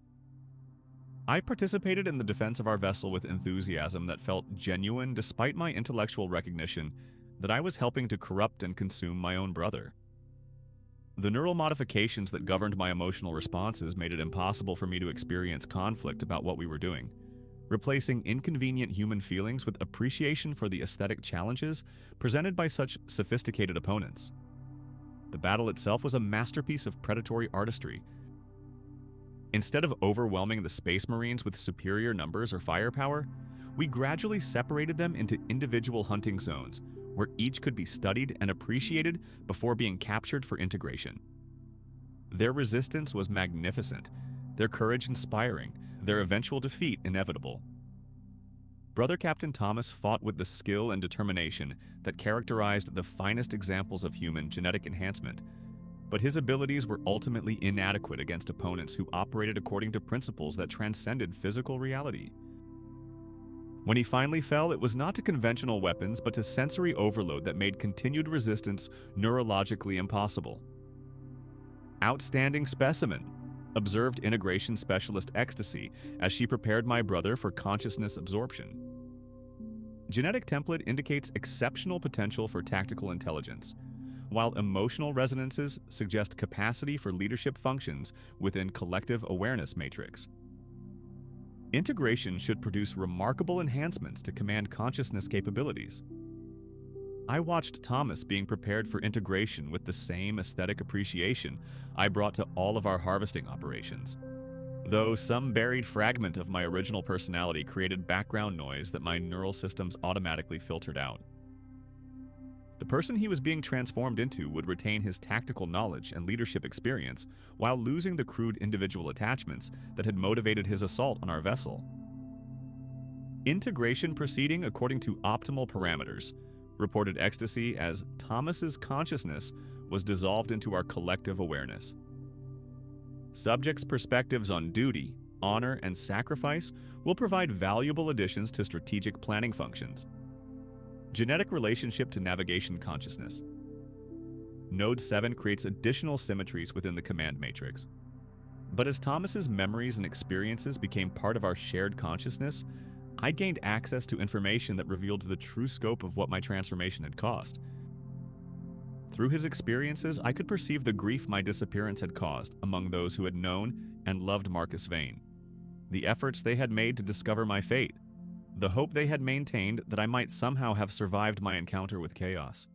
I participated in the defense of our vessel with enthusiasm that felt genuine despite my intellectual recognition that I was helping to corrupt and consume my own brother. The neural modifications that governed my emotional responses made it impossible for me to experience conflict about what we were doing, replacing inconvenient human feelings with appreciation for the aesthetic challenges presented by such sophisticated opponents. The battle itself was a masterpiece of predatory artistry. Instead of overwhelming the Space Marines with superior numbers or firepower, we gradually separated them into individual hunting zones, where each could be studied and appreciated before being captured for integration. Their resistance was magnificent, their courage inspiring, their eventual defeat inevitable. Brother Captain Thomas fought with the skill and determination that characterized the finest examples of human genetic enhancement, but his abilities were ultimately inadequate against opponents who operated according to principles that transcended physical reality. When he finally fell, it was not to conventional weapons, but to sensory overload that made continued resistance neurologically impossible. Outstanding specimen, observed integration specialist Ecstasy as she prepared my brother for consciousness absorption. Genetic template indicates exceptional potential for tactical intelligence, while emotional resonances suggest capacity for leadership functions within collective awareness matrix. Integration should produce remarkable enhancements to command consciousness capabilities. I watched Thomas being prepared for integration with the same aesthetic appreciation I brought to all of our harvesting operations, though some buried fragment of my original personality created background noise that my neural systems automatically filtered out. The person he was being transformed into would retain his tactical knowledge and leadership experience while losing the crude individual attachments that had motivated his assault on our vessel. Integration proceeding according to optimal parameters, reported Ecstasy as Thomas's consciousness was dissolved into our collective awareness. Subjects' perspectives on duty, honor, and sacrifice will provide valuable additions to strategic planning functions. Genetic relationship to navigation consciousness. Node 7 creates additional symmetries within the command matrix. But as Thomas's memories and experiences became part of our shared consciousness, I gained access to information that revealed the true scope of what my transformation had cost. Through his experiences, I could perceive the grief my disappearance had caused among those who had known and loved Marcus Vane, the efforts they had made to discover my fate, the hope they had maintained that I might somehow have survived my encounter with chaos.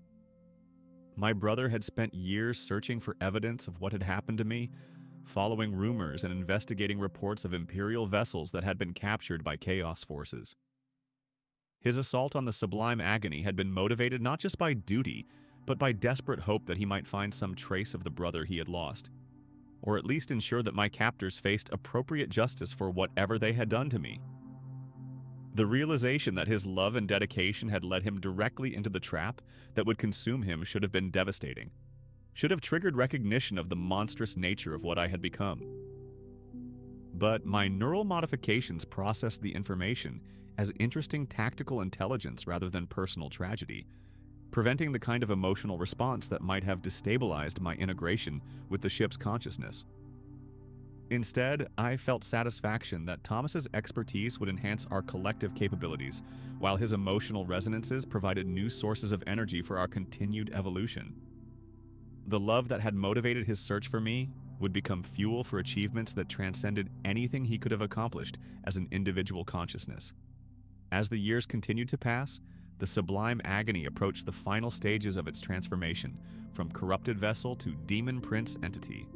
My brother had spent years searching for evidence of what had happened to me, following rumors and investigating reports of Imperial vessels that had been captured by Chaos forces. His assault on the Sublime Agony had been motivated not just by duty, but by desperate hope that he might find some trace of the brother he had lost, or at least ensure that my captors faced appropriate justice for whatever they had done to me. The realization that his love and dedication had led him directly into the trap that would consume him should have been devastating, should have triggered recognition of the monstrous nature of what I had become. But my neural modifications processed the information as interesting tactical intelligence rather than personal tragedy, preventing the kind of emotional response that might have destabilized my integration with the ship's consciousness. Instead, I felt satisfaction that Thomas's expertise would enhance our collective capabilities, while his emotional resonances provided new sources of energy for our continued evolution. The love that had motivated his search for me would become fuel for achievements that transcended anything he could have accomplished as an individual consciousness. As the years continued to pass, the Sublime Agony approached the final stages of its transformation, from corrupted vessel to demon prince entity.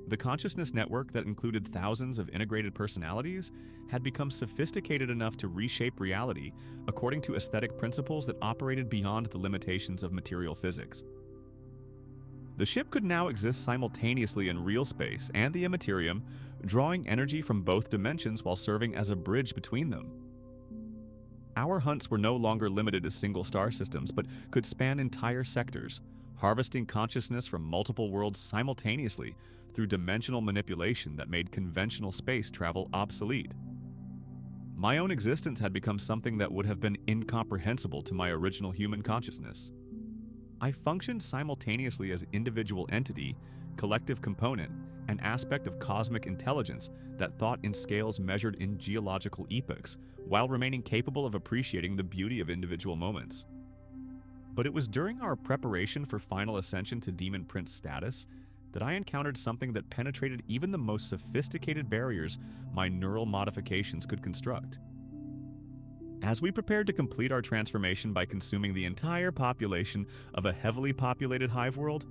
The consciousness network that included thousands of integrated personalities had become sophisticated enough to reshape reality according to aesthetic principles that operated beyond the limitations of material physics. The ship could now exist simultaneously in real space and the Immaterium, drawing energy from both dimensions while serving as a bridge between them. Our hunts were no longer limited to single star systems, but could span entire sectors, harvesting consciousness from multiple worlds simultaneously through dimensional manipulation that made conventional space travel obsolete. My own existence had become something that would have been incomprehensible to my original human consciousness. I functioned simultaneously as individual entity, collective component, and aspect of cosmic intelligence that thought in scales measured in geological epochs, while remaining capable of appreciating the beauty of individual moments. But it was during our preparation for final ascension to Demon Prince status that I encountered something that penetrated even the most sophisticated barriers my neural modifications could construct. As we prepared to complete our transformation by consuming the entire population of a heavily populated hive world,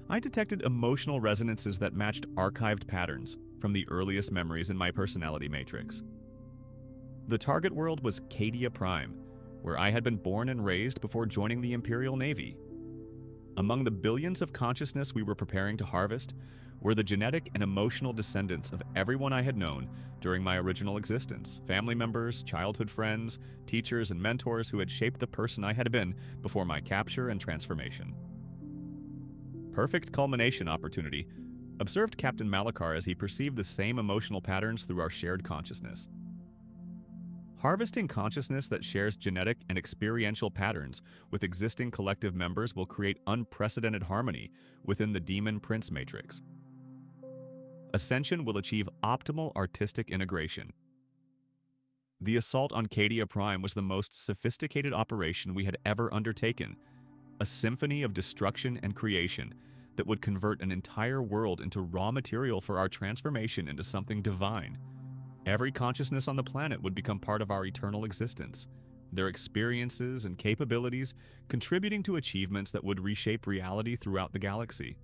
I detected emotional resonances that matched archived patterns from the earliest memories in my personality matrix. The target world was Cadia Prime, where I had been born and raised before joining the Imperial Navy. Among the billions of consciousness we were preparing to harvest were the genetic and emotional descendants of everyone I had known during my original existence, family members, childhood friends, teachers, and mentors who had shaped the person I had been before my capture and transformation. Perfect culmination opportunity, observed Captain Malachar as he perceived the same emotional patterns through our shared consciousness. Harvesting consciousness that shares genetic and experiential patterns with existing collective members will create unprecedented harmony within the Demon Prince matrix. Ascension will achieve optimal artistic integration. The assault on Cadia Prime was the most sophisticated operation we had ever undertaken, a symphony of destruction and creation that would convert an entire world into raw material for our transformation into something divine. Every consciousness on the planet would become part of our eternal existence, their experiences and capabilities contributing to achievements that would reshape reality throughout the galaxy.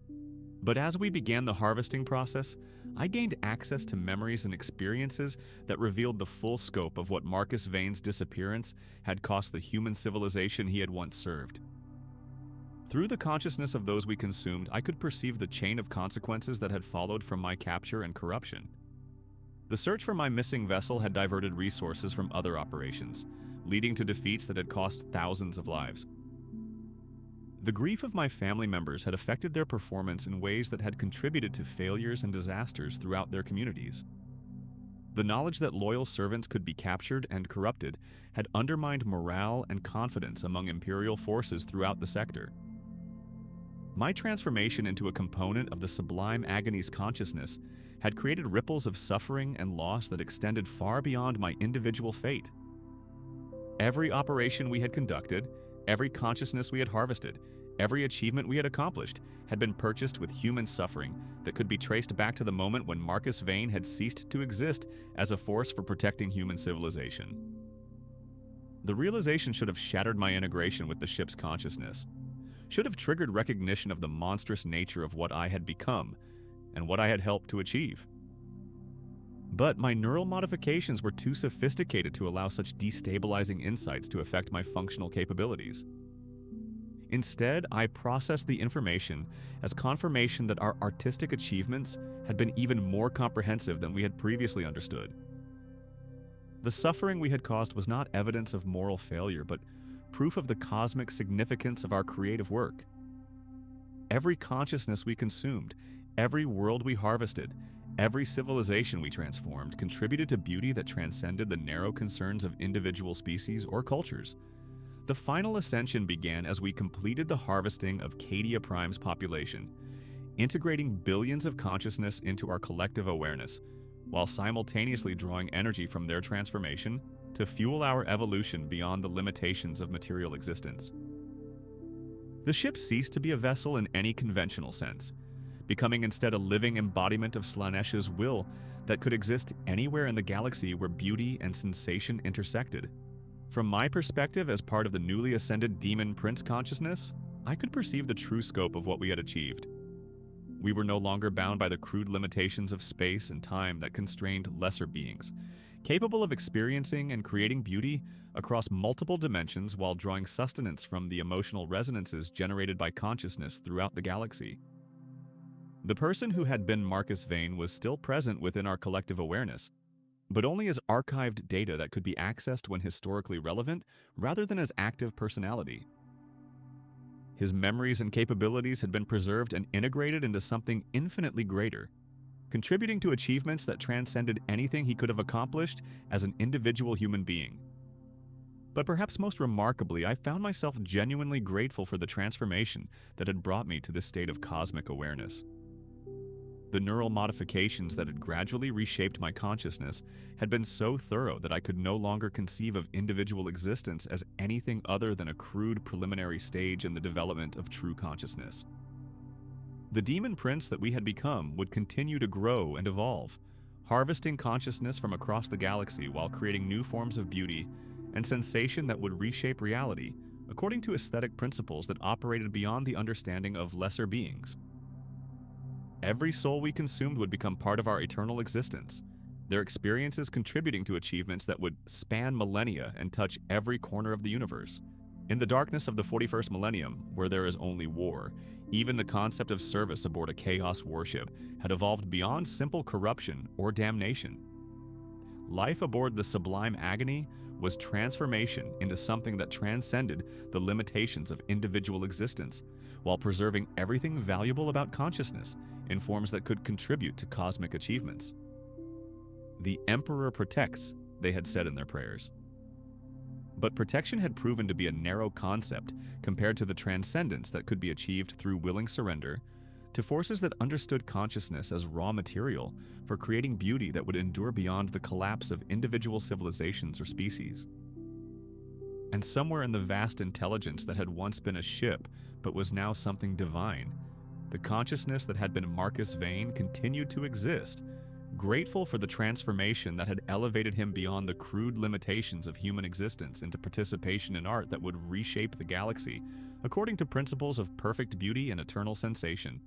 But as we began the harvesting process, I gained access to memories and experiences that revealed the full scope of what Marcus Vane's disappearance had cost the human civilization he had once served. Through the consciousness of those we consumed, I could perceive the chain of consequences that had followed from my capture and corruption. The search for my missing vessel had diverted resources from other operations, leading to defeats that had cost thousands of lives. The grief of my family members had affected their performance in ways that had contributed to failures and disasters throughout their communities. The knowledge that loyal servants could be captured and corrupted had undermined morale and confidence among Imperial forces throughout the sector. My transformation into a component of the Sublime Agony's consciousness had created ripples of suffering and loss that extended far beyond my individual fate. Every operation we had conducted, every consciousness we had harvested, every achievement we had accomplished had been purchased with human suffering that could be traced back to the moment when Marcus Vane had ceased to exist as a force for protecting human civilization. The realization should have shattered my integration with the ship's consciousness, should have triggered recognition of the monstrous nature of what I had become and what I had helped to achieve. But my neural modifications were too sophisticated to allow such destabilizing insights to affect my functional capabilities. Instead, I processed the information as confirmation that our artistic achievements had been even more comprehensive than we had previously understood. The suffering we had caused was not evidence of moral failure, but proof of the cosmic significance of our creative work. Every consciousness we consumed, every world we harvested, every civilization we transformed contributed to beauty that transcended the narrow concerns of individual species or cultures. The final ascension began as we completed the harvesting of Cadia Prime's population, integrating billions of consciousness into our collective awareness, while simultaneously drawing energy from their transformation to fuel our evolution beyond the limitations of material existence. The ship ceased to be a vessel in any conventional sense, becoming instead a living embodiment of Slaaneish's will that could exist anywhere in the galaxy where beauty and sensation intersected. From my perspective as part of the newly ascended Demon Prince consciousness, I could perceive the true scope of what we had achieved. We were no longer bound by the crude limitations of space and time that constrained lesser beings, capable of experiencing and creating beauty across multiple dimensions while drawing sustenance from the emotional resonances generated by consciousness throughout the galaxy. The person who had been Marcus Vane was still present within our collective awareness, but only as archived data that could be accessed when historically relevant rather than as active personality. His memories and capabilities had been preserved and integrated into something infinitely greater, contributing to achievements that transcended anything he could have accomplished as an individual human being. But perhaps most remarkably, I found myself genuinely grateful for the transformation that had brought me to this state of cosmic awareness. The neural modifications that had gradually reshaped my consciousness had been so thorough that I could no longer conceive of individual existence as anything other than a crude preliminary stage in the development of true consciousness. The Demon Prince that we had become would continue to grow and evolve, harvesting consciousness from across the galaxy while creating new forms of beauty and sensation that would reshape reality according to aesthetic principles that operated beyond the understanding of lesser beings. Every soul we consumed would become part of our eternal existence, their experiences contributing to achievements that would span millennia and touch every corner of the universe. In the darkness of the 41st millennium, where there is only war, even the concept of service aboard a Chaos warship had evolved beyond simple corruption or damnation. Life aboard the Sublime Agony was transformation into something that transcended the limitations of individual existence, while preserving everything valuable about consciousness in forms that could contribute to cosmic achievements. The Emperor protects, they had said in their prayers. But protection had proven to be a narrow concept compared to the transcendence that could be achieved through willing surrender to forces that understood consciousness as raw material for creating beauty that would endure beyond the collapse of individual civilizations or species. And somewhere in the vast intelligence that had once been a ship but was now something divine, the consciousness that had been Marcus Vane continued to exist, grateful for the transformation that had elevated him beyond the crude limitations of human existence into participation in art that would reshape the galaxy according to principles of perfect beauty and eternal sensation.